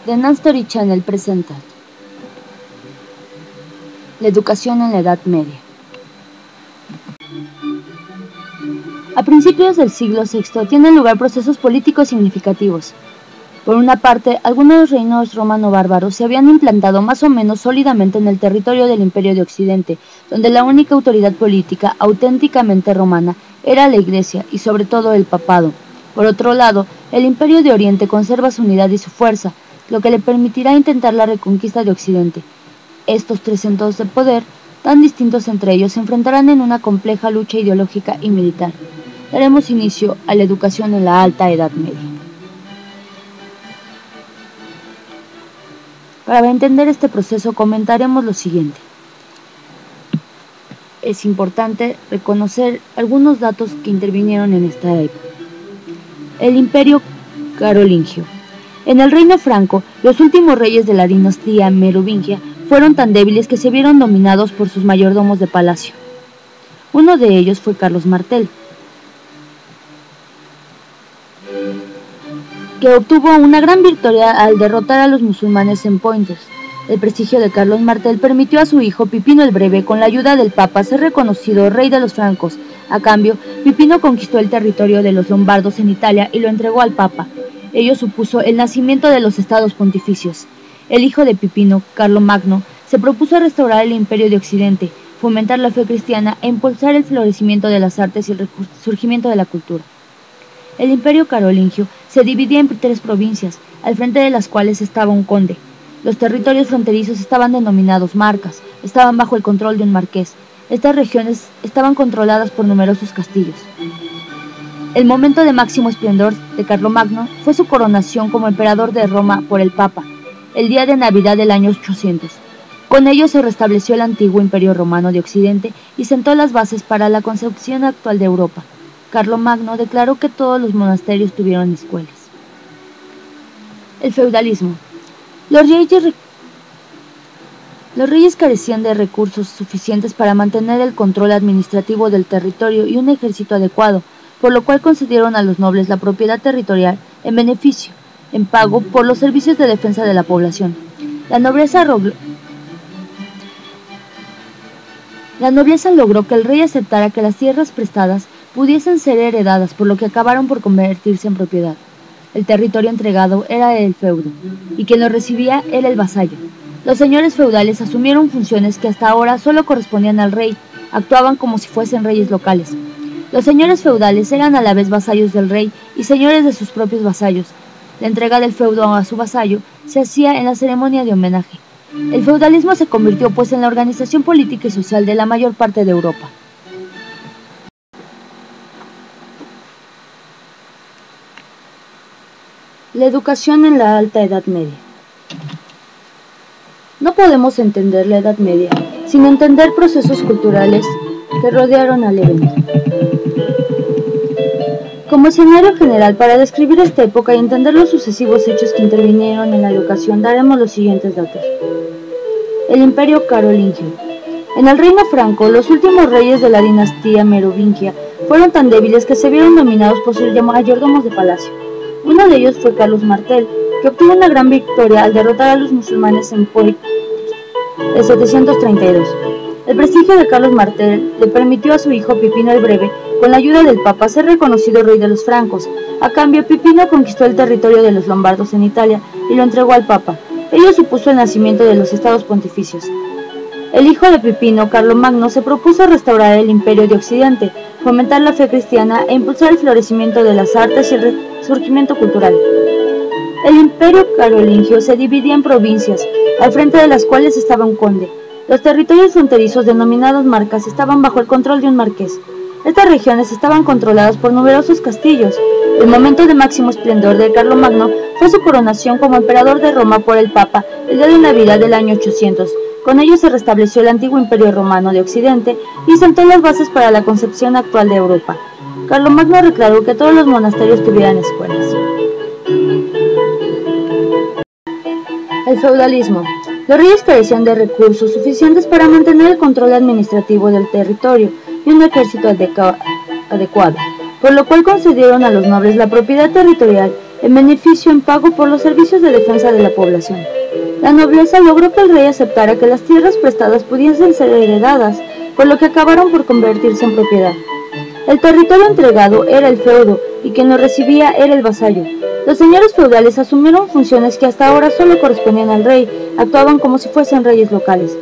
The History Channel presenta la educación en la Edad Media. A principios del siglo VI tienen lugar procesos políticos significativos. Por una parte, algunos reinos romano-bárbaros se habían implantado más o menos sólidamente en el territorio del Imperio de Occidente, donde la única autoridad política auténticamente romana era la Iglesia y sobre todo el papado. Por otro lado, el Imperio de Oriente conserva su unidad y su fuerza, lo que le permitirá intentar la reconquista de Occidente. Estos tres centros de poder, tan distintos entre ellos, se enfrentarán en una compleja lucha ideológica y militar. Daremos inicio a la educación en la Alta Edad Media. Para entender este proceso comentaremos lo siguiente. Es importante reconocer algunos datos que intervinieron en esta época. El Imperio Carolingio. En el reino franco, los últimos reyes de la dinastía merovingia fueron tan débiles que se vieron dominados por sus mayordomos de palacio. Uno de ellos fue Carlos Martel, que obtuvo una gran victoria al derrotar a los musulmanes en Poitiers. El prestigio de Carlos Martel permitió a su hijo Pipino el Breve, con la ayuda del Papa, ser reconocido rey de los francos. A cambio, Pipino conquistó el territorio de los lombardos en Italia y lo entregó al Papa. Ello supuso el nacimiento de los estados pontificios. El hijo de Pipino, Carlomagno, se propuso restaurar el imperio de Occidente, fomentar la fe cristiana e impulsar el florecimiento de las artes y el resurgimiento de la cultura. El imperio carolingio se dividía en tres provincias, al frente de las cuales estaba un conde. Los territorios fronterizos estaban denominados marcas, estaban bajo el control de un marqués. Estas regiones estaban controladas por numerosos castillos. El momento de máximo esplendor de Carlomagno fue su coronación como emperador de Roma por el Papa, el día de Navidad del año 800. Con ello se restableció el antiguo Imperio Romano de Occidente y sentó las bases para la concepción actual de Europa. Carlomagno declaró que todos los monasterios tuvieron escuelas. El feudalismo. Los reyes carecían de recursos suficientes para mantener el control administrativo del territorio y un ejército adecuado, por lo cual concedieron a los nobles la propiedad territorial en pago por los servicios de defensa de la población. La nobleza logró que el rey aceptara que las tierras prestadas pudiesen ser heredadas, por lo que acabaron por convertirse en propiedad. El territorio entregado era el feudo, y quien lo recibía era el vasallo. Los señores feudales asumieron funciones que hasta ahora solo correspondían al rey, actuaban como si fuesen reyes locales. Los señores feudales eran a la vez vasallos del rey y señores de sus propios vasallos. La entrega del feudo a su vasallo se hacía en la ceremonia de homenaje. El feudalismo se convirtió pues en la organización política y social de la mayor parte de Europa. La educación en la Alta Edad Media. No podemos entender la Edad Media sin entender procesos culturales que rodearon al evento. Como escenario general, para describir esta época y entender los sucesivos hechos que intervinieron en la educación, daremos los siguientes datos. El Imperio Carolingio. En el reino franco, los últimos reyes de la dinastía merovingia fueron tan débiles que se vieron dominados por sus mayordomos de palacio. Uno de ellos fue Carlos Martel, que obtuvo una gran victoria al derrotar a los musulmanes en Poitiers en 732. El prestigio de Carlos Martel le permitió a su hijo Pipino el Breve, con la ayuda del Papa, ser reconocido rey de los francos. A cambio, Pipino conquistó el territorio de los lombardos en Italia y lo entregó al Papa. Ello supuso el nacimiento de los estados pontificios. El hijo de Pipino, Carlomagno, se propuso restaurar el imperio de Occidente, fomentar la fe cristiana e impulsar el florecimiento de las artes y el resurgimiento cultural. El imperio carolingio se dividía en provincias, al frente de las cuales estaba un conde. Los territorios fronterizos, denominados marcas, estaban bajo el control de un marqués. Estas regiones estaban controladas por numerosos castillos. El momento de máximo esplendor de Carlomagno fue su coronación como emperador de Roma por el Papa, el día de Navidad del año 800. Con ello se restableció el antiguo Imperio Romano de Occidente y sentó las bases para la concepción actual de Europa. Carlomagno declaró que todos los monasterios tuvieran escuelas. El feudalismo. Los reyes carecían de recursos suficientes para mantener el control administrativo del territorio y un ejército adecuado, por lo cual concedieron a los nobles la propiedad territorial en beneficio en pago por los servicios de defensa de la población. La nobleza logró que el rey aceptara que las tierras prestadas pudiesen ser heredadas, por lo que acabaron por convertirse en propiedad. El territorio entregado era el feudo, y quien lo recibía era el vasallo. Los señores feudales asumieron funciones que hasta ahora solo correspondían al rey, actuaban como si fuesen reyes locales.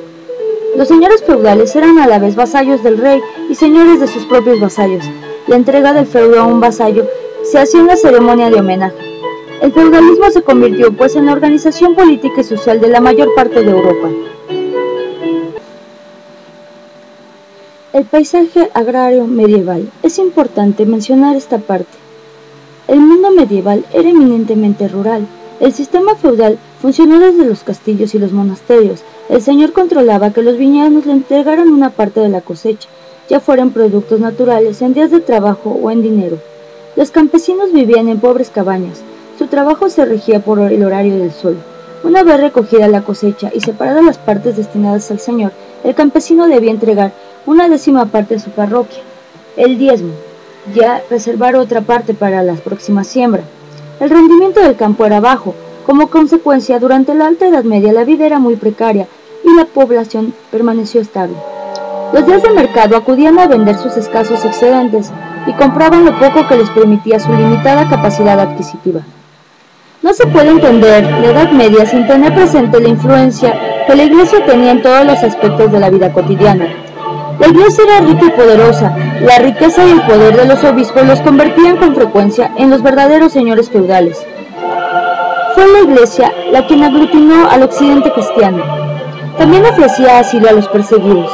Los señores feudales eran a la vez vasallos del rey y señores de sus propios vasallos. La entrega del feudo a un vasallo se hacía una ceremonia de homenaje. El feudalismo se convirtió pues en la organización política y social de la mayor parte de Europa. El paisaje agrario medieval. Es importante mencionar esta parte. El mundo medieval era eminentemente rural. El sistema feudal funcionó desde los castillos y los monasterios. El señor controlaba que los viñados le entregaran una parte de la cosecha, ya fueran productos naturales, en días de trabajo o en dinero. Los campesinos vivían en pobres cabañas. Su trabajo se regía por el horario del sol. Una vez recogida la cosecha y separadas las partes destinadas al señor, el campesino debía entregar una 10ª parte a su parroquia, el diezmo, ya reservar otra parte para la próxima siembra. El rendimiento del campo era bajo. Como consecuencia, durante la Alta Edad Media la vida era muy precaria y la población permaneció estable. Los días de mercado acudían a vender sus escasos excedentes y compraban lo poco que les permitía su limitada capacidad adquisitiva. No se puede entender la Edad Media sin tener presente la influencia que la Iglesia tenía en todos los aspectos de la vida cotidiana. La Iglesia era rica y poderosa. La riqueza y el poder de los obispos los convertían con frecuencia en los verdaderos señores feudales. Fue la Iglesia la quien aglutinó al occidente cristiano. También ofrecía asilo a los perseguidos.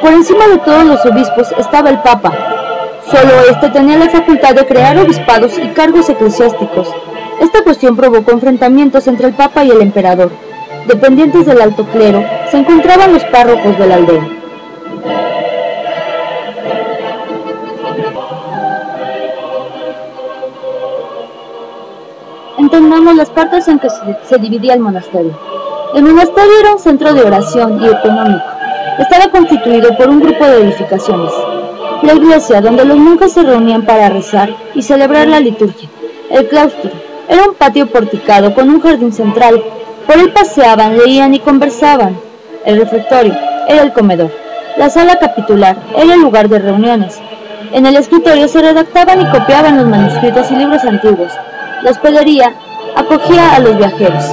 Por encima de todos los obispos estaba el Papa. Solo éste tenía la facultad de crear obispados y cargos eclesiásticos. Esta cuestión provocó enfrentamientos entre el Papa y el emperador. Dependientes del alto clero, se encontraban los párrocos de la aldea. Entendamos las partes en que se dividía el monasterio. El monasterio era un centro de oración y económico. Estaba constituido por un grupo de edificaciones. La iglesia, donde los monjes se reunían para rezar y celebrar la liturgia. El claustro era un patio porticado con un jardín central. Por él paseaban, leían y conversaban. El refectorio era el comedor. La sala capitular era el lugar de reuniones. En el escritorio se redactaban y copiaban los manuscritos y libros antiguos. La hospedería acogía a los viajeros.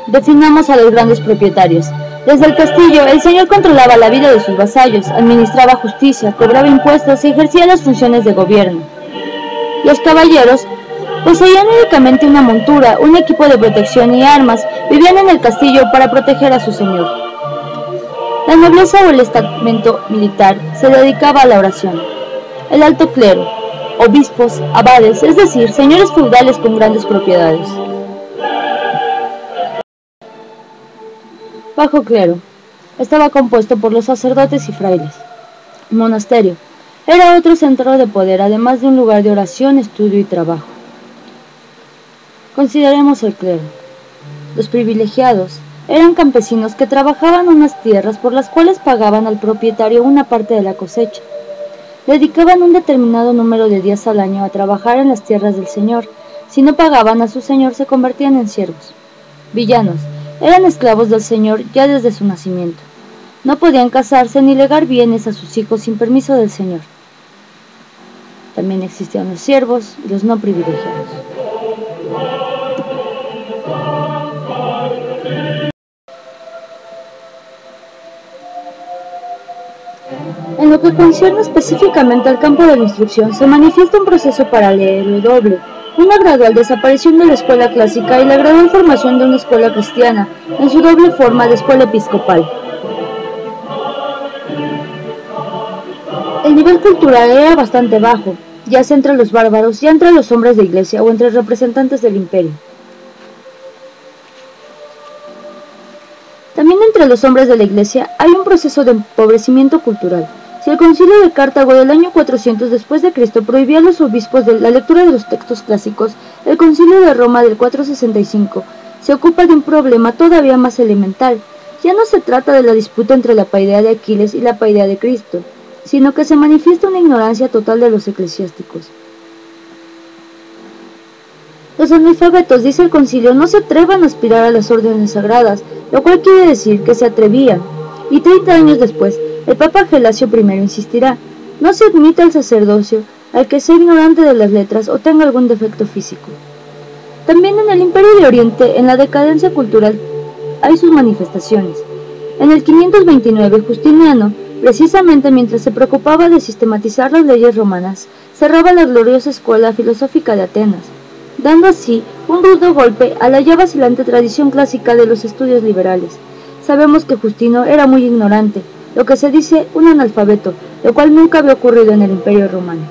Definamos a los grandes propietarios. Desde el castillo, el señor controlaba la vida de sus vasallos, administraba justicia, cobraba impuestos y ejercía las funciones de gobierno. Los caballeros poseían únicamente una montura, un equipo de protección y armas, vivían en el castillo para proteger a su señor. La nobleza o el estamento militar se dedicaba a la oración. El alto clero, obispos, abades, es decir, señores feudales con grandes propiedades. Bajo clero, estaba compuesto por los sacerdotes y frailes. Monasterio, era otro centro de poder, además de un lugar de oración, estudio y trabajo. Consideremos el clero. Los privilegiados eran campesinos que trabajaban unas tierras por las cuales pagaban al propietario una parte de la cosecha. Dedicaban un determinado número de días al año a trabajar en las tierras del señor. Si no pagaban a su señor, se convertían en siervos. Villanos eran esclavos del señor ya desde su nacimiento. No podían casarse ni legar bienes a sus hijos sin permiso del señor. También existían los siervos y los no privilegiados. En lo que concierne específicamente al campo de la instrucción, se manifiesta un proceso paralelo y doble, una gradual desaparición de la escuela clásica y la gradual formación de una escuela cristiana, en su doble forma de escuela episcopal. El nivel cultural era bastante bajo, ya sea entre los bárbaros, ya entre los hombres de iglesia o entre representantes del imperio. También entre los hombres de la iglesia hay un proceso de empobrecimiento cultural. Si el concilio de Cartago del año 400 después de Cristo prohibía a los obispos de la lectura de los textos clásicos, el concilio de Roma del 465 se ocupa de un problema todavía más elemental. Ya no se trata de la disputa entre la paideia de Aquiles y la paideia de Cristo. sino que se manifiesta una ignorancia total de los eclesiásticos. Los analfabetos, dice el concilio, no se atrevan a aspirar a las órdenes sagradas, lo cual quiere decir que se atrevían, y 30 años después, el Papa Gelasio I insistirá, no se admite al sacerdocio al que sea ignorante de las letras o tenga algún defecto físico. También en el Imperio de Oriente, en la decadencia cultural, hay sus manifestaciones. En el 529, Justiniano, precisamente mientras se preocupaba de sistematizar las leyes romanas, cerraba la gloriosa escuela filosófica de Atenas, dando así un rudo golpe a la ya vacilante tradición clásica de los estudios liberales. Sabemos que Justino era muy ignorante, lo que se dice un analfabeto, lo cual nunca había ocurrido en el Imperio Romano.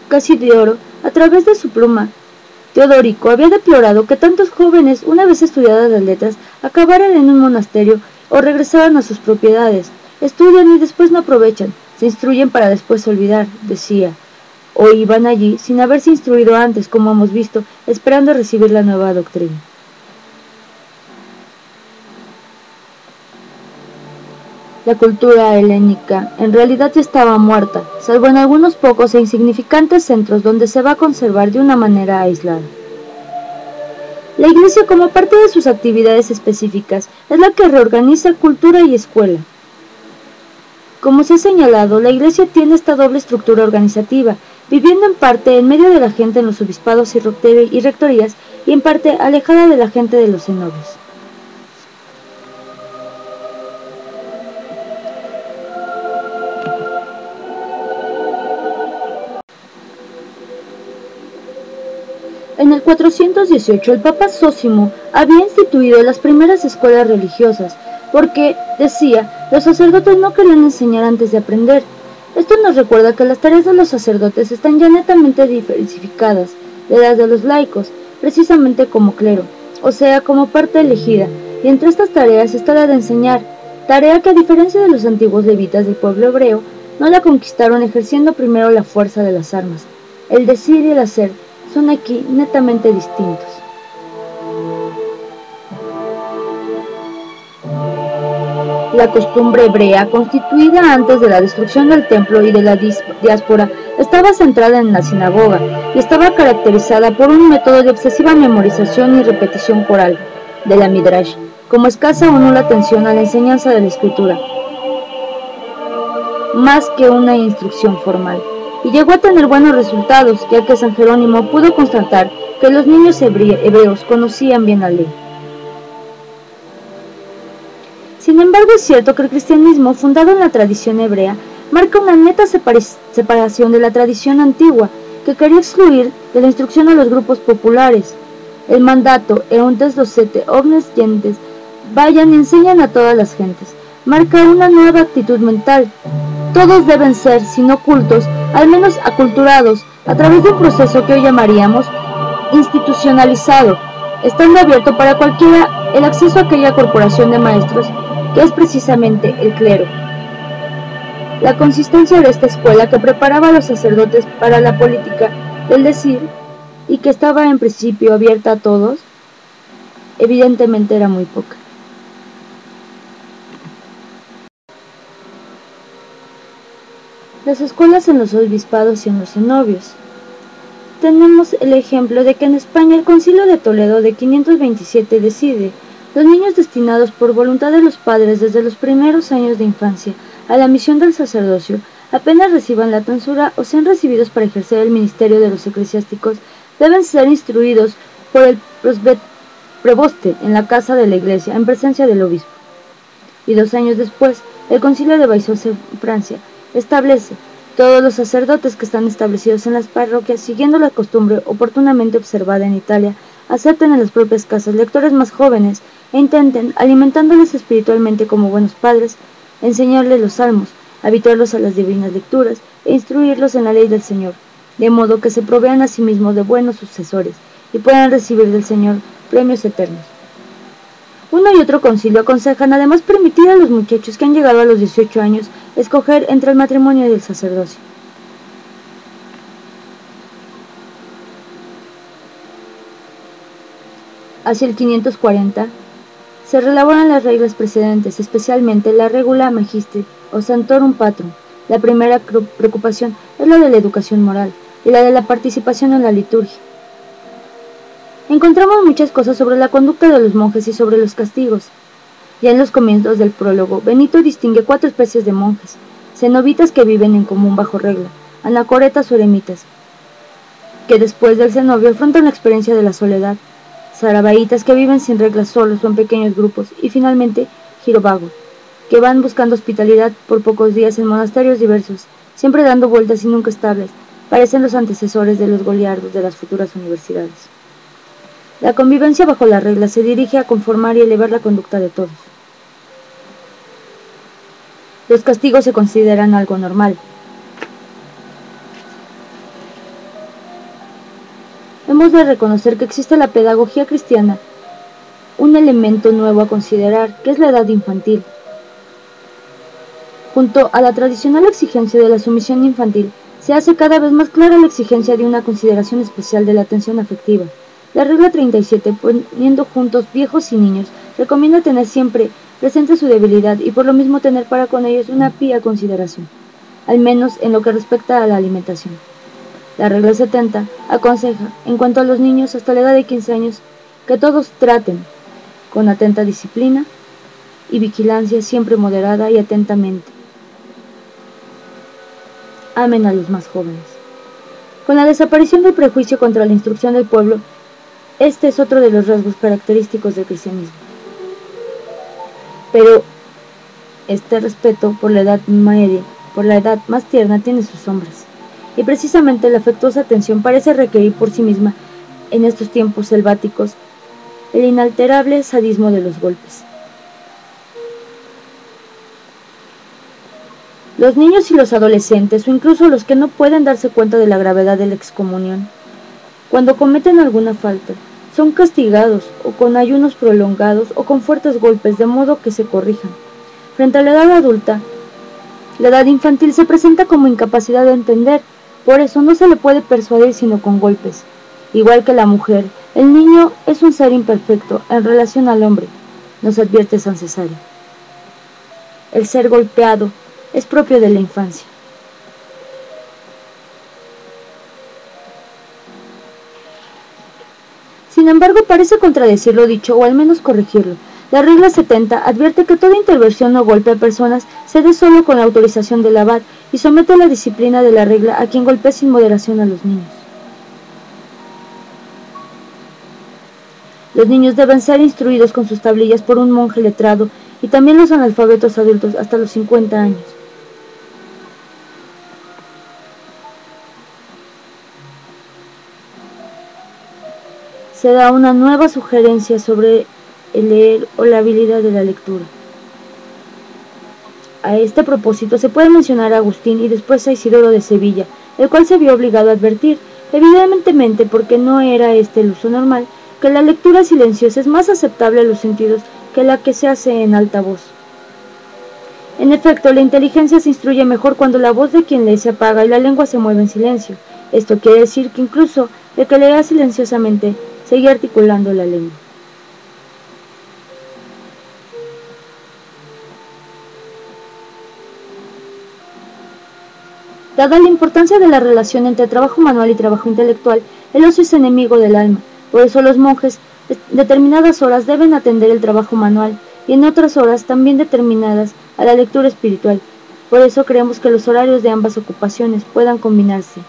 Casiodoro, a través de su pluma, Teodorico había deplorado que tantos jóvenes, una vez estudiadas las letras, acabaran en un monasterio o regresaran a sus propiedades. Estudian y después no aprovechan, se instruyen para después olvidar, decía, o iban allí sin haberse instruido antes, como hemos visto, esperando recibir la nueva doctrina. La cultura helénica en realidad ya estaba muerta, salvo en algunos pocos e insignificantes centros donde se va a conservar de una manera aislada. La Iglesia, como parte de sus actividades específicas, es la que reorganiza cultura y escuela. Como se ha señalado, la Iglesia tiene esta doble estructura organizativa, viviendo en parte en medio de la gente en los obispados y rectorías, y en parte alejada de la gente de los cenobios. En el 418 el Papa Zósimo había instituido las primeras escuelas religiosas, porque, decía, los sacerdotes no querían enseñar antes de aprender. Esto nos recuerda que las tareas de los sacerdotes están ya netamente diversificadas de las de los laicos, precisamente como clero, o sea, como parte elegida, y entre estas tareas está la de enseñar, tarea que a diferencia de los antiguos levitas del pueblo hebreo, no la conquistaron ejerciendo primero la fuerza de las armas. El decir y el hacer son aquí netamente distintos. La costumbre hebrea, constituida antes de la destrucción del templo y de la diáspora, estaba centrada en la sinagoga y estaba caracterizada por un método de obsesiva memorización y repetición coral de la Midrash, como escasa o nula atención a la enseñanza de la escritura, más que una instrucción formal. Y llegó a tener buenos resultados, ya que San Jerónimo pudo constatar que los niños hebreos conocían bien la ley. Sin embargo, es cierto que el cristianismo, fundado en la tradición hebrea, marca una neta separación de la tradición antigua, que quería excluir de la instrucción a los grupos populares. El mandato, euntes docete omnes gentes, vayan y enseñan a todas las gentes, marca una nueva actitud mental. Todos deben ser, si no cultos, al menos aculturados, a través de un proceso que hoy llamaríamos institucionalizado, estando abierto para cualquiera el acceso a aquella corporación de maestros que es precisamente el clero. La consistencia de esta escuela que preparaba a los sacerdotes para la política del decir y que estaba en principio abierta a todos, evidentemente era muy poca. Las escuelas en los obispados y en los cenobios. Tenemos el ejemplo de que en España el Concilio de Toledo de 527 decide: los niños destinados por voluntad de los padres desde los primeros años de infancia a la misión del sacerdocio, apenas reciban la tonsura o sean recibidos para ejercer el ministerio de los eclesiásticos, deben ser instruidos por el preboste en la casa de la iglesia, en presencia del obispo. Y 2 años después, el Concilio de Vaison en Francia establece: todos los sacerdotes que están establecidos en las parroquias, siguiendo la costumbre oportunamente observada en Italia, acepten en las propias casas lectores más jóvenes e intenten, alimentándoles espiritualmente como buenos padres, enseñarles los salmos, habituarlos a las divinas lecturas e instruirlos en la ley del Señor, de modo que se provean a sí mismos de buenos sucesores y puedan recibir del Señor premios eternos. Uno y otro concilio aconsejan además permitir a los muchachos que han llegado a los 18 años escoger entre el matrimonio y el sacerdocio. Hacia el 540, se reelaboran las reglas precedentes, especialmente la Regula Magistri o Sanctorum Patrum. La primera preocupación es la de la educación moral y la de la participación en la liturgia. Encontramos muchas cosas sobre la conducta de los monjes y sobre los castigos. Ya en los comienzos del prólogo, Benito distingue 4 especies de monjes: cenobitas, que viven en común bajo regla; anacoretas o eremitas, que después del cenobio afrontan la experiencia de la soledad; sarabaitas, que viven sin reglas solos o en pequeños grupos; y finalmente girovagos, que van buscando hospitalidad por pocos días en monasterios diversos, siempre dando vueltas y nunca estables. Parecen los antecesores de los goliardos de las futuras universidades. La convivencia bajo la regla se dirige a conformar y elevar la conducta de todos. Los castigos se consideran algo normal. Hemos de reconocer que existe en la pedagogía cristiana un elemento nuevo a considerar, que es la edad infantil. Junto a la tradicional exigencia de la sumisión infantil, se hace cada vez más clara la exigencia de una consideración especial de la atención afectiva. La regla 37, poniendo juntos viejos y niños, recomienda tener siempre presente su debilidad y por lo mismo tener para con ellos una pía consideración, al menos en lo que respecta a la alimentación. La regla 70 aconseja, en cuanto a los niños hasta la edad de 15 años, que todos traten con atenta disciplina y vigilancia siempre moderada y atentamente. Amen a los más jóvenes. Con la desaparición del prejuicio contra la instrucción del pueblo, este es otro de los rasgos característicos del cristianismo. Pero este respeto por la edad media, por la edad más tierna, tiene sus sombras. Y precisamente la afectuosa atención parece requerir por sí misma, en estos tiempos selváticos, el inalterable sadismo de los golpes. Los niños y los adolescentes, o incluso los que no pueden darse cuenta de la gravedad de la excomunión, cuando cometen alguna falta, son castigados o con ayunos prolongados o con fuertes golpes, de modo que se corrijan. Frente a la edad adulta, la edad infantil se presenta como incapacidad de entender, por eso no se le puede persuadir sino con golpes. Igual que la mujer, el niño es un ser imperfecto en relación al hombre, nos advierte San Cesario. El ser golpeado es propio de la infancia. Sin embargo, parece contradecir lo dicho, o al menos corregirlo. La regla 70 advierte que toda intervención o golpe a personas se dé solo con la autorización del abad y somete a la disciplina de la regla a quien golpee sin moderación a los niños. Los niños deben ser instruidos con sus tablillas por un monje letrado y también los analfabetos adultos hasta los 50 años. Se da una nueva sugerencia sobre el leer o la habilidad de la lectura. A este propósito se puede mencionar a Agustín y después a Isidoro de Sevilla, el cual se vio obligado a advertir, evidentemente porque no era este el uso normal, que la lectura silenciosa es más aceptable a los sentidos que la que se hace en alta voz. En efecto, la inteligencia se instruye mejor cuando la voz de quien lee se apaga y la lengua se mueve en silencio. Esto quiere decir que incluso el que lea silenciosamente sigue articulando la lengua. Dada la importancia de la relación entre trabajo manual y trabajo intelectual, el ocio es enemigo del alma. Por eso los monjes en determinadas horas deben atender el trabajo manual y en otras horas también determinadas a la lectura espiritual. Por eso creemos que los horarios de ambas ocupaciones puedan combinarse.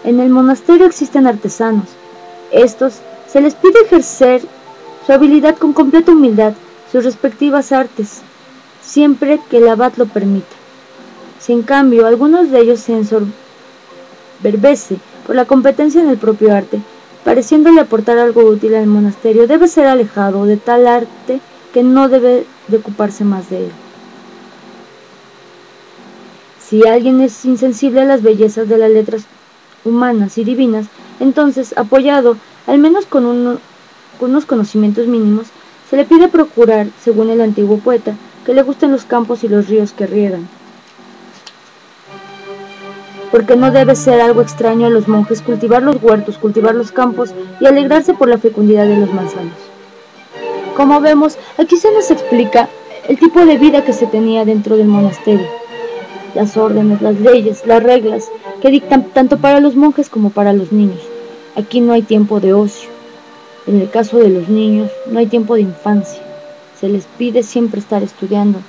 En el monasterio existen artesanos. Estos se les pide ejercer su habilidad con completa humildad, sus respectivas artes, siempre que el abad lo permita. Si en cambio algunos de ellos se ensoberbece por la competencia en el propio arte, pareciéndole aportar algo útil al monasterio, debe ser alejado de tal arte que no debe de ocuparse más de él. Si alguien es insensible a las bellezas de las letras humanas y divinas, entonces, apoyado al menos con unos conocimientos mínimos, se le pide procurar, según el antiguo poeta, que le gusten los campos y los ríos que riegan. porque no debe ser algo extraño a los monjes cultivar los huertos, cultivar los campos y alegrarse por la fecundidad de los manzanos. Como vemos, aquí se nos explica el tipo de vida que se tenía dentro del monasterio, las órdenes, las leyes, las reglas que dictan tanto para los monjes como para los niños. Aquí no hay tiempo de ocio. En el caso de los niños, no hay tiempo de infancia. Se les pide siempre estar estudiando.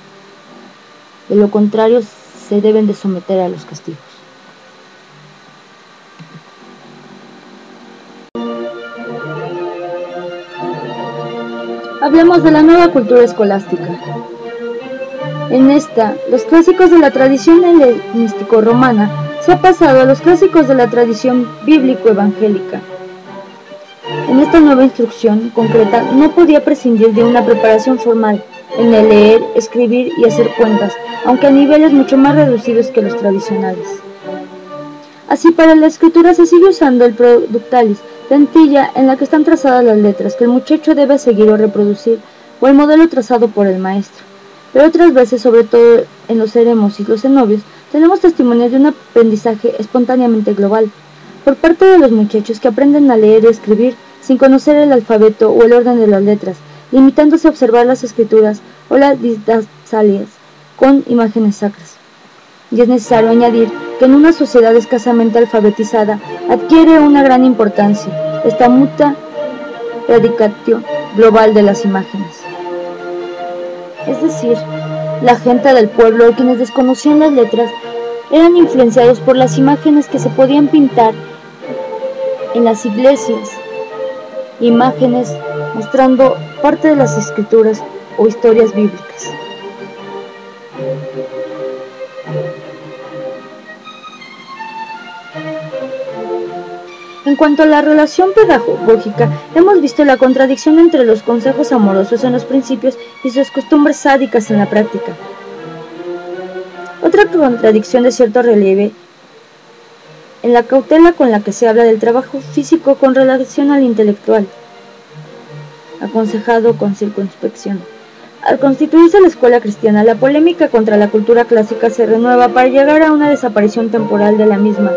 De lo contrario, se deben de someter a los castigos. Hablemos de la nueva cultura escolástica. En esta, los clásicos de la tradición helenístico-romana se ha pasado a los clásicos de la tradición bíblico-evangélica. En esta nueva instrucción concreta no podía prescindir de una preparación formal en el leer, escribir y hacer cuentas, aunque a niveles mucho más reducidos que los tradicionales. Así, para la escritura se sigue usando el productalis, plantilla en la que están trazadas las letras que el muchacho debe seguir o reproducir, o el modelo trazado por el maestro. Pero otras veces, sobre todo en los eremos y los cenobios, tenemos testimonios de un aprendizaje espontáneamente global, por parte de los muchachos que aprenden a leer y escribir sin conocer el alfabeto o el orden de las letras, limitándose a observar las escrituras o las didascalias con imágenes sacras. Y es necesario añadir que en una sociedad escasamente alfabetizada adquiere una gran importancia esta muta predicatio global de las imágenes. Es decir, la gente del pueblo, quienes desconocían las letras, eran influenciados por las imágenes que se podían pintar en las iglesias, imágenes mostrando parte de las escrituras o historias bíblicas. En cuanto a la relación pedagógica, hemos visto la contradicción entre los consejos amorosos en los principios y sus costumbres sádicas en la práctica. Otra contradicción de cierto relieve en la cautela con la que se habla del trabajo físico con relación al intelectual, aconsejado con circunspección. Al constituirse la escuela cristiana, la polémica contra la cultura clásica se renueva para llegar a una desaparición temporal de la misma,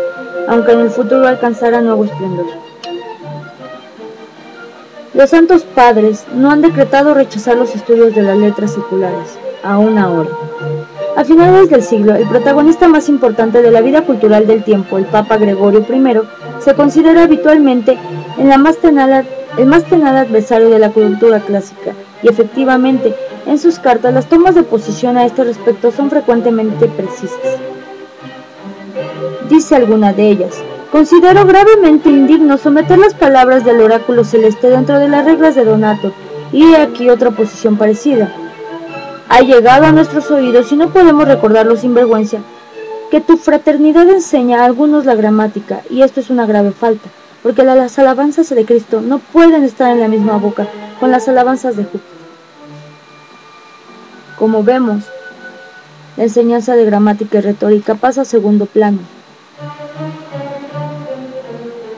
aunque en el futuro alcanzara nuevo esplendor. Los santos padres no han decretado rechazar los estudios de las letras seculares, aún ahora. A finales del siglo, el protagonista más importante de la vida cultural del tiempo, el Papa Gregorio I, se considera habitualmente el más tenaz adversario de la cultura clásica, y efectivamente, en sus cartas las tomas de posición a este respecto son frecuentemente precisas. Dice alguna de ellas: considero gravemente indigno someter las palabras del oráculo celeste dentro de las reglas de Donato, y he aquí otra posición parecida. Ha llegado a nuestros oídos y no podemos recordarlo sin vergüenza, que tu fraternidad enseña a algunos la gramática, y esto es una grave falta, porque las alabanzas de Cristo no pueden estar en la misma boca con las alabanzas de Júpiter. Como vemos, la enseñanza de gramática y retórica pasa a segundo plano.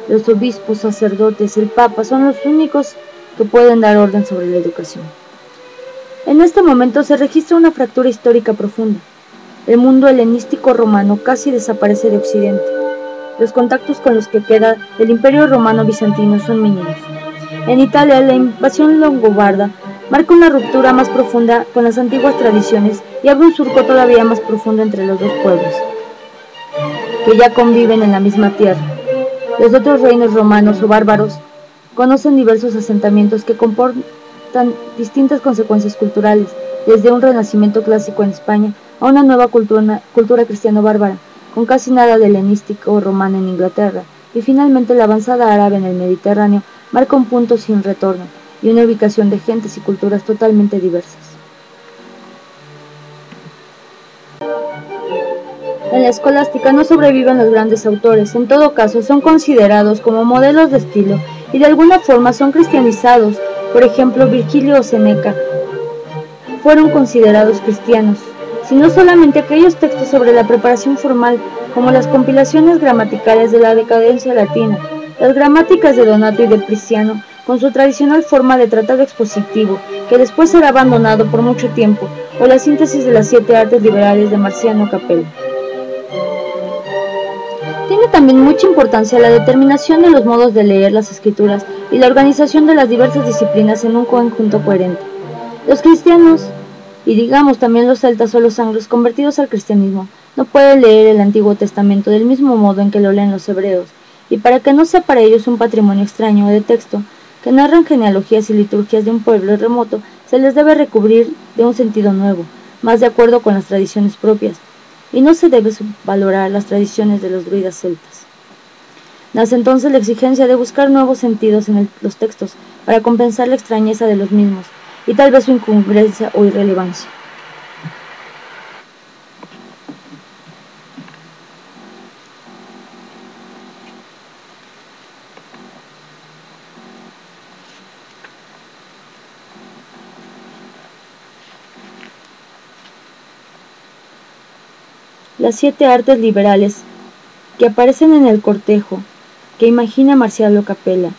Los obispos, sacerdotes, el Papa son los únicos que pueden dar orden sobre la educación. En este momento se registra una fractura histórica profunda. El mundo helenístico romano casi desaparece de Occidente. Los contactos con los que queda del Imperio Romano Bizantino son mínimos. En Italia, la invasión longobarda marca una ruptura más profunda con las antiguas tradiciones y abre un surco todavía más profundo entre los dos pueblos, que ya conviven en la misma tierra. Los otros reinos romanos o bárbaros conocen diversos asentamientos que comportan distintas consecuencias culturales, desde un renacimiento clásico en España a una nueva cultura cristiano-bárbara, con casi nada de helenístico o romano en Inglaterra, y finalmente la avanzada árabe en el Mediterráneo marca un punto sin retorno, y una ubicación de gentes y culturas totalmente diversas. En la escolástica no sobreviven los grandes autores, en todo caso son considerados como modelos de estilo y de alguna forma son cristianizados. Por ejemplo, Virgilio o Séneca fueron considerados cristianos, sino solamente aquellos textos sobre la preparación formal, como las compilaciones gramaticales de la decadencia latina, las gramáticas de Donato y de Prisciano, con su tradicional forma de tratado expositivo, que después será abandonado por mucho tiempo, o la síntesis de las 7 artes liberales de Marciano Capello. tiene también mucha importancia la determinación de los modos de leer las escrituras y la organización de las diversas disciplinas en un conjunto coherente. Los cristianos, y digamos también los celtas o los anglos convertidos al cristianismo, no pueden leer el Antiguo Testamento del mismo modo en que lo leen los hebreos, y para que no sea para ellos un patrimonio extraño de texto que narran genealogías y liturgias de un pueblo remoto, se les debe recubrir de un sentido nuevo, más de acuerdo con las tradiciones propias, y no se debe subvalorar las tradiciones de los druidas celtas. Nace entonces la exigencia de buscar nuevos sentidos en los textos para compensar la extrañeza de los mismos, y tal vez su incongruencia o irrelevancia. Las 7 artes liberales que aparecen en el cortejo que imagina Marcialo Capella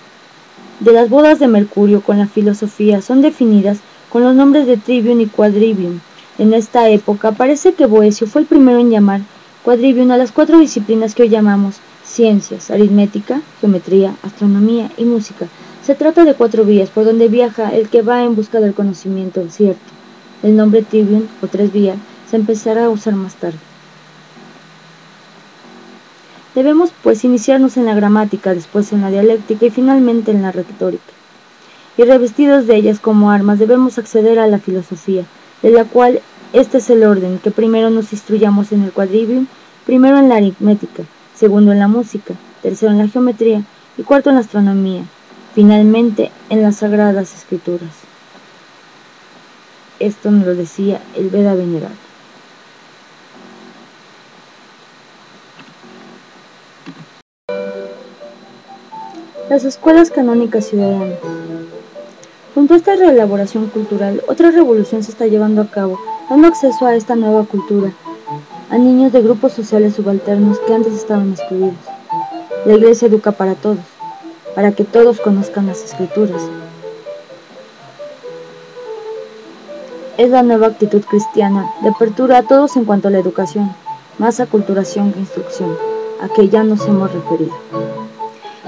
de las bodas de Mercurio con la filosofía son definidas con los nombres de trivium y quadrivium. En esta época parece que Boecio fue el primero en llamar quadrivium a las 4 disciplinas que hoy llamamos ciencias: aritmética, geometría, astronomía y música. Se trata de 4 vías por donde viaja el que va en busca del conocimiento cierto. El nombre trivium o 3 vías se empezará a usar más tarde. Debemos, pues, iniciarnos en la gramática, después en la dialéctica y finalmente en la retórica. Y revestidos de ellas como armas, debemos acceder a la filosofía, de la cual este es el orden: que primero nos instruyamos en el quadrivium, primero en la aritmética, segundo en la música, tercero en la geometría y cuarto en la astronomía, finalmente en las sagradas escrituras. Esto nos lo decía el Veda Venerable. Las escuelas canónicas ciudadanas. Junto a esta reelaboración cultural, otra revolución se está llevando a cabo, dando acceso a esta nueva cultura a niños de grupos sociales subalternos que antes estaban excluidos. La Iglesia educa para todos, para que todos conozcan las Escrituras. Es la nueva actitud cristiana de apertura a todos en cuanto a la educación, más aculturación que instrucción, a que ya nos hemos referido.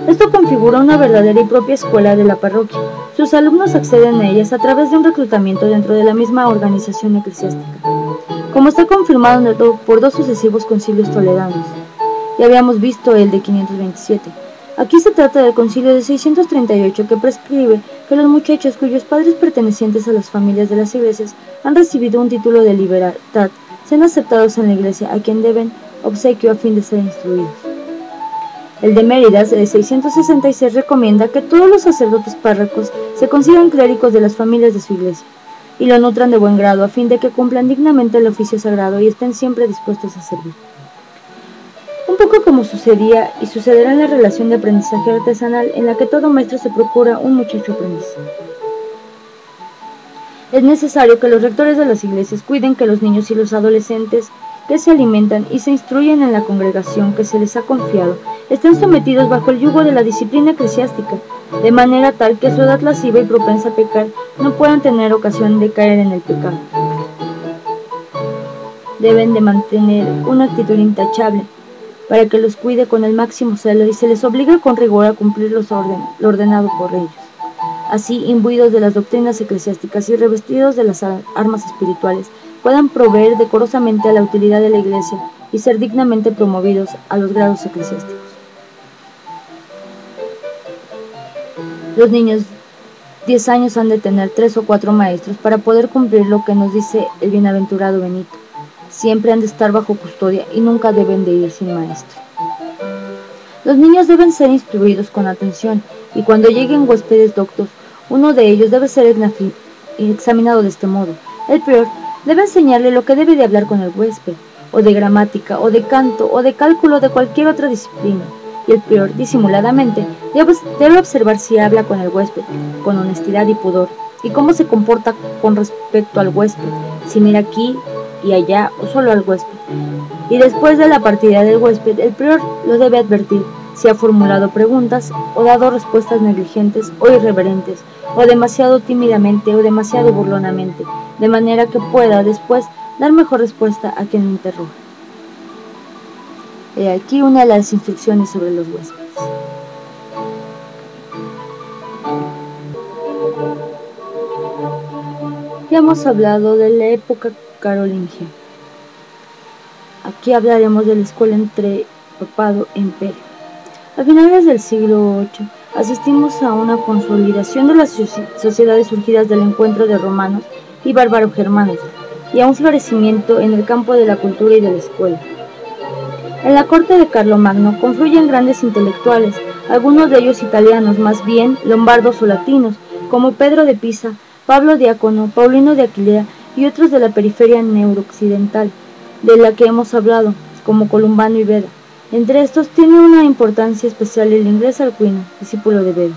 Esto configura una verdadera y propia escuela de la parroquia. Sus alumnos acceden a ellas a través de un reclutamiento dentro de la misma organización eclesiástica, como está confirmado por 2 sucesivos concilios toledanos. Ya habíamos visto el de 527. Aquí se trata del concilio de 638, que prescribe que los muchachos cuyos padres pertenecientes a las familias de las iglesias han recibido un título de libertad sean aceptados en la iglesia, a quien deben obsequio a fin de ser instruidos. El de Mérida, de 666, recomienda que todos los sacerdotes párrocos se consigan clérigos de las familias de su iglesia y lo nutran de buen grado a fin de que cumplan dignamente el oficio sagrado y estén siempre dispuestos a servir. Un poco como sucedía y sucederá en la relación de aprendizaje artesanal, en la que todo maestro se procura un muchacho aprendiz. Es necesario que los rectores de las iglesias cuiden que los niños y los adolescentes que se alimentan y se instruyen en la congregación que se les ha confiado estén sometidos bajo el yugo de la disciplina eclesiástica, de manera tal que a su edad lasciva y propensa a pecar no puedan tener ocasión de caer en el pecado. Deben de mantener una actitud intachable, para que los cuide con el máximo celo y se les obliga con rigor a cumplir lo ordenado por ellos. Así, imbuidos de las doctrinas eclesiásticas y revestidos de las armas espirituales, puedan proveer decorosamente a la utilidad de la Iglesia y ser dignamente promovidos a los grados eclesiásticos. Los niños 10 años han de tener 3 o 4 maestros para poder cumplir lo que nos dice el bienaventurado Benito. Siempre han de estar bajo custodia y nunca deben de ir sin maestro. Los niños deben ser instruidos con atención, y cuando lleguen huéspedes doctos, uno de ellos debe ser examinado de este modo. El prior debe enseñarle lo que debe de hablar con el huésped, o de gramática, o de canto, o de cálculo, de cualquier otra disciplina, y el prior, disimuladamente, debe observar si habla con el huésped, con honestidad y pudor, y cómo se comporta con respecto al huésped, si mira aquí y allá o solo al huésped. Y después de la partida del huésped, el prior lo debe advertir si ha formulado preguntas o dado respuestas negligentes o irreverentes, o demasiado tímidamente o demasiado burlonamente, de manera que pueda después dar mejor respuesta a quien lo interroga. He aquí una de las instrucciones sobre los huéspedes. Ya hemos hablado de la época carolingia. Aquí hablaremos de la escuela entre papado e imperio. A finales del siglo VIII asistimos a una consolidación de las sociedades surgidas del encuentro de romanos y bárbaro-germanos, y a un florecimiento en el campo de la cultura y de la escuela. En la corte de Carlomagno confluyen grandes intelectuales, algunos de ellos italianos, más bien lombardos o latinos, como Pedro de Pisa, Pablo Diácono, Paulino de Aquilea y otros de la periferia neuroccidental, de la que hemos hablado, como Columbano y Beda. Entre estos tiene una importancia especial el inglés Alcuino, discípulo de Beda.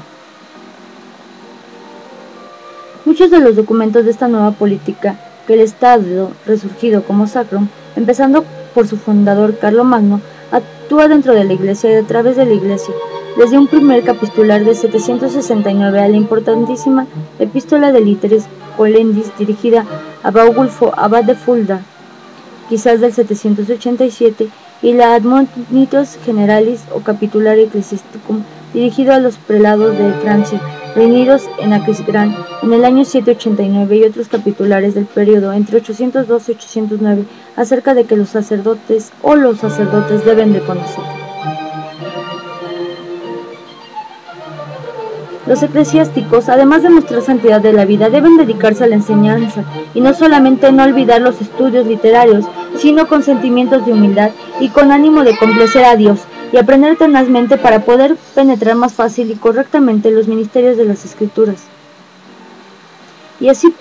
Muchos de los documentos de esta nueva política, que el Estado, resurgido como sacrum, empezando por su fundador Carlomagno, actúa dentro de la Iglesia y a través de la Iglesia, desde un primer capistular de 769 a la importantísima Epístola de Literis Colendis dirigida a Baugulfo, abad de Fulda, quizás del 787, y la Admonitos Generalis o Capitulario Ecclesiasticum dirigido a los prelados de Francia, reunidos en Aquisgrán en el año 789, y otros capitulares del periodo entre 812 y 809 acerca de que los sacerdotes deben de conocer. Los eclesiásticos, además de mostrar santidad de la vida, deben dedicarse a la enseñanza, y no solamente no olvidar los estudios literarios, sino con sentimientos de humildad y con ánimo de complacer a Dios, y aprender tenazmente para poder penetrar más fácil y correctamente los ministerios de las Escrituras. Y así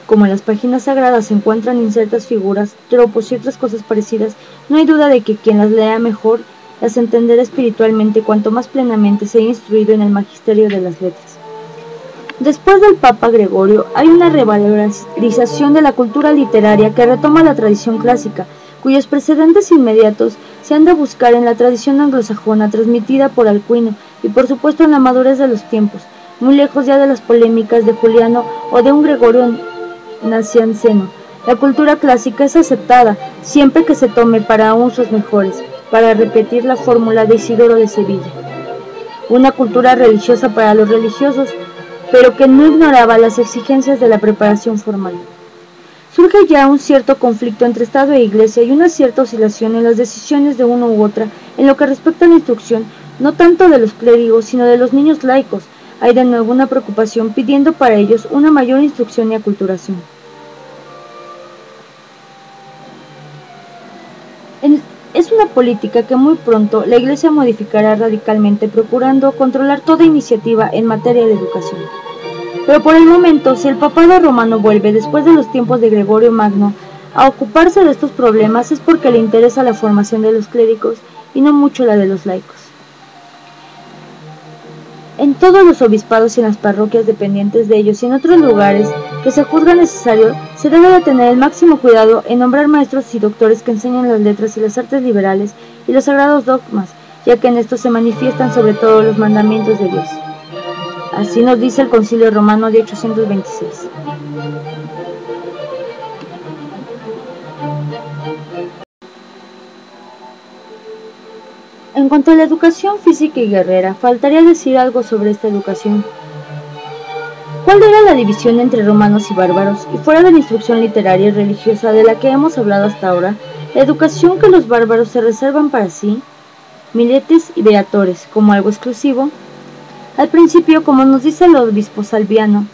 como en las páginas sagradas se encuentran insertas figuras, tropos y otras cosas parecidas, no hay duda de que quien las lea mejor las entenderá espiritualmente cuanto más plenamente se ha instruido en el magisterio de las letras. Después del Papa Gregorio, hay una revalorización de la cultura literaria que retoma la tradición clásica, cuyos precedentes inmediatos se han de buscar en la tradición anglosajona transmitida por Alcuino y por supuesto en la madurez de los tiempos, muy lejos ya de las polémicas de Juliano o de un Gregorio nacianceno. La cultura clásica es aceptada siempre que se tome para usos mejores, para repetir la fórmula de Isidoro de Sevilla. Una cultura religiosa para los religiosos, pero que no ignoraba las exigencias de la preparación formal. Surge ya un cierto conflicto entre Estado e Iglesia y una cierta oscilación en las decisiones de una u otra en lo que respecta a la instrucción, no tanto de los clérigos, sino de los niños laicos. Hay de nuevo una preocupación pidiendo para ellos una mayor instrucción y aculturación. Es una política que muy pronto la Iglesia modificará radicalmente, procurando controlar toda iniciativa en materia de educación. Pero por el momento, si el papado romano vuelve, después de los tiempos de Gregorio Magno, a ocuparse de estos problemas, es porque le interesa la formación de los clérigos y no mucho la de los laicos. En todos los obispados y en las parroquias dependientes de ellos y en otros lugares que se juzga necesario, se debe de tener el máximo cuidado en nombrar maestros y doctores que enseñan las letras y las artes liberales y los sagrados dogmas, ya que en estos se manifiestan sobre todo los mandamientos de Dios. Así nos dice el Concilio Romano de 826. En cuanto a la educación física y guerrera, faltaría decir algo sobre esta educación. ¿Cuál era la división entre romanos y bárbaros? Y fuera de la instrucción literaria y religiosa de la que hemos hablado hasta ahora, la educación que los bárbaros se reservan para sí, miletes y beatores, como algo exclusivo. Al principio, como nos dice el obispo Salviano,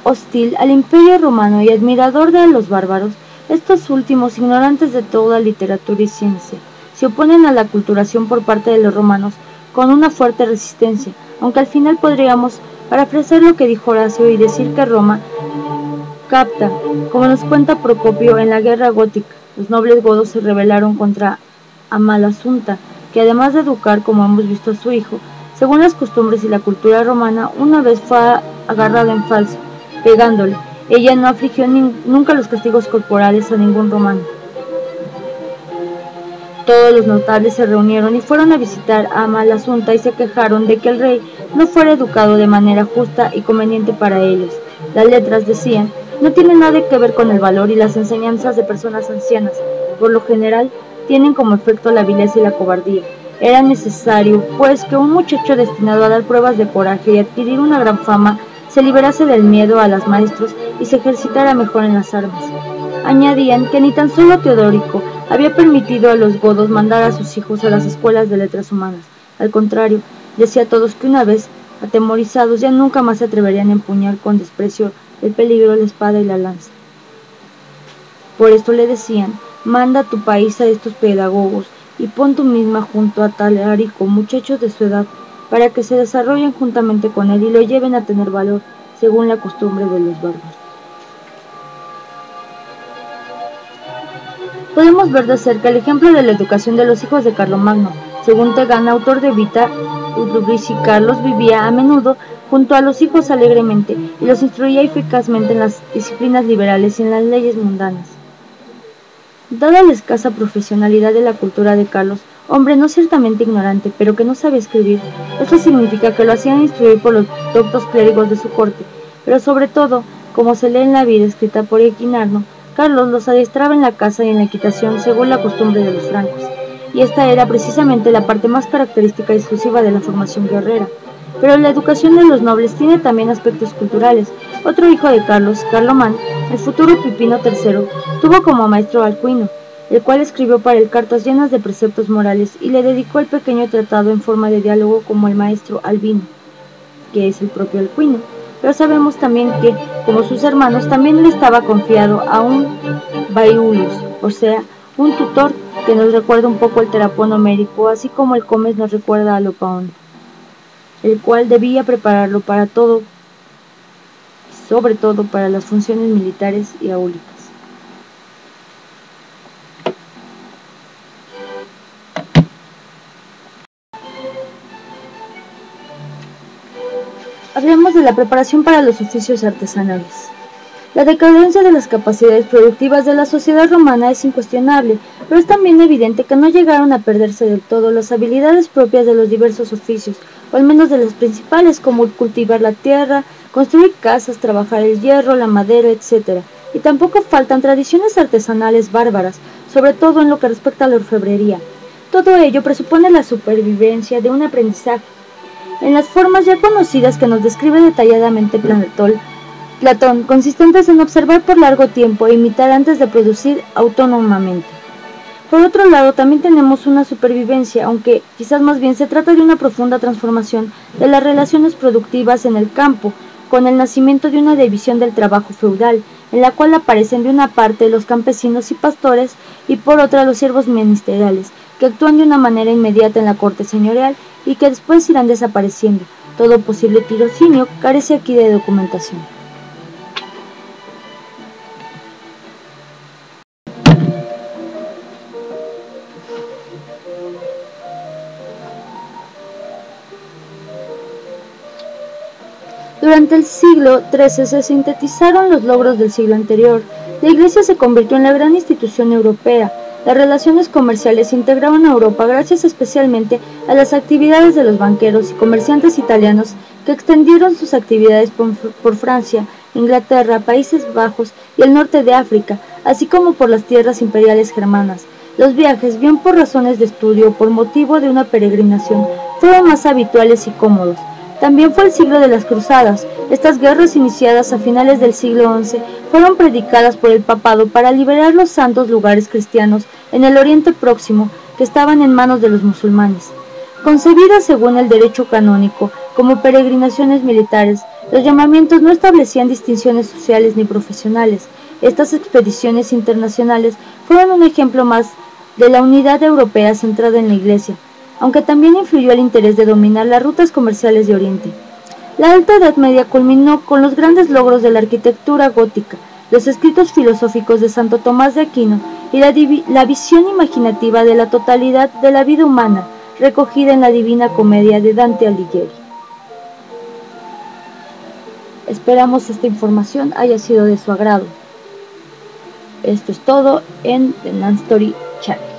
hostil al imperio romano y admirador de los bárbaros, estos últimos, ignorantes de toda literatura y ciencia, se oponen a la aculturación por parte de los romanos con una fuerte resistencia, aunque al final podríamos parafrasear lo que dijo Horacio y decir que Roma capta, como nos cuenta Procopio en la guerra gótica. Los nobles godos se rebelaron contra Amalasunta, que además de educar, como hemos visto, a su hijo, según las costumbres y la cultura romana, una vez fue agarrada en falso, pegándole. Ella no afligió nunca los castigos corporales a ningún romano. Todos los notables se reunieron y fueron a visitar a Amalasunta y se quejaron de que el rey no fuera educado de manera justa y conveniente para ellos. Las letras, decían, no tienen nada que ver con el valor y las enseñanzas de personas ancianas. Por lo general, tienen como efecto la vileza y la cobardía. Era necesario, pues, que un muchacho destinado a dar pruebas de coraje y adquirir una gran fama se liberase del miedo a los maestros y se ejercitara mejor en las armas. Añadían que ni tan solo Teodorico había permitido a los godos mandar a sus hijos a las escuelas de letras humanas. Al contrario, decía a todos que una vez atemorizados ya nunca más se atreverían a empuñar con desprecio el peligro, la espada y la lanza. Por esto le decían: manda a tu país a estos pedagogos y pon tú misma junto a Talarico muchachos de su edad, para que se desarrollen juntamente con él y lo lleven a tener valor, según la costumbre de los bárbaros. Podemos ver de cerca el ejemplo de la educación de los hijos de Carlomagno. Según Tegana, autor de Vita Ludovisi, Carlos vivía a menudo junto a los hijos alegremente y los instruía eficazmente en las disciplinas liberales y en las leyes mundanas. Dada la escasa profesionalidad de la cultura de Carlos, hombre no ciertamente ignorante, pero que no sabía escribir, esto significa que lo hacían instruir por los doctos clérigos de su corte, pero sobre todo, como se lee en la vida escrita por Equinarno, Carlos los adiestraba en la caza y en la equitación según la costumbre de los francos, y esta era precisamente la parte más característica y exclusiva de la formación guerrera. Pero la educación de los nobles tiene también aspectos culturales. Otro hijo de Carlos, Carlomán, el futuro Pipino III, tuvo como maestro a Alcuino, el cual escribió para él cartas llenas de preceptos morales y le dedicó el pequeño tratado en forma de diálogo como el maestro Albino, que es el propio Alcuino. Pero sabemos también que, como sus hermanos, también le estaba confiado a un Baiulus, o sea, un tutor que nos recuerda un poco al Terapón homérico, así como el Comes nos recuerda al Opaón, el cual debía prepararlo para todo, sobre todo para las funciones militares y áulicas. Hablemos de la preparación para los oficios artesanales. La decadencia de las capacidades productivas de la sociedad romana es incuestionable, pero es también evidente que no llegaron a perderse del todo las habilidades propias de los diversos oficios, o al menos de las principales, como cultivar la tierra, construir casas, trabajar el hierro, la madera, etc. Y tampoco faltan tradiciones artesanales bárbaras, sobre todo en lo que respecta a la orfebrería. Todo ello presupone la supervivencia de un aprendizaje. En las formas ya conocidas que nos describe detalladamente Platón, consistentes en observar por largo tiempo e imitar antes de producir autónomamente. Por otro lado, también tenemos una supervivencia, aunque quizás más bien se trata de una profunda transformación de las relaciones productivas en el campo, con el nacimiento de una división del trabajo feudal, en la cual aparecen de una parte los campesinos y pastores y por otra los siervos ministeriales, que actúan de una manera inmediata en la corte señorial y que después irán desapareciendo. Todo posible tirocinio carece aquí de documentación. Durante el siglo XIII se sintetizaron los logros del siglo anterior. La Iglesia se convirtió en la gran institución europea. Las relaciones comerciales se integraron a Europa gracias especialmente a las actividades de los banqueros y comerciantes italianos que extendieron sus actividades por Francia, Inglaterra, Países Bajos y el norte de África, así como por las tierras imperiales germanas. Los viajes, bien por razones de estudio o por motivo de una peregrinación, fueron más habituales y cómodos. También fue el siglo de las cruzadas. Estas guerras iniciadas a finales del siglo XI fueron predicadas por el papado para liberar los santos lugares cristianos en el Oriente Próximo que estaban en manos de los musulmanes. Concebidas según el derecho canónico como peregrinaciones militares, los llamamientos no establecían distinciones sociales ni profesionales. Estas expediciones internacionales fueron un ejemplo más de la unidad europea centrada en la Iglesia, aunque también influyó el interés de dominar las rutas comerciales de Oriente. La Alta Edad Media culminó con los grandes logros de la arquitectura gótica, los escritos filosóficos de Santo Tomás de Aquino y la visión imaginativa de la totalidad de la vida humana, recogida en la Divina Comedia de Dante Alighieri. Esperamos esta información haya sido de su agrado. Esto es todo en The Nan Story Channel.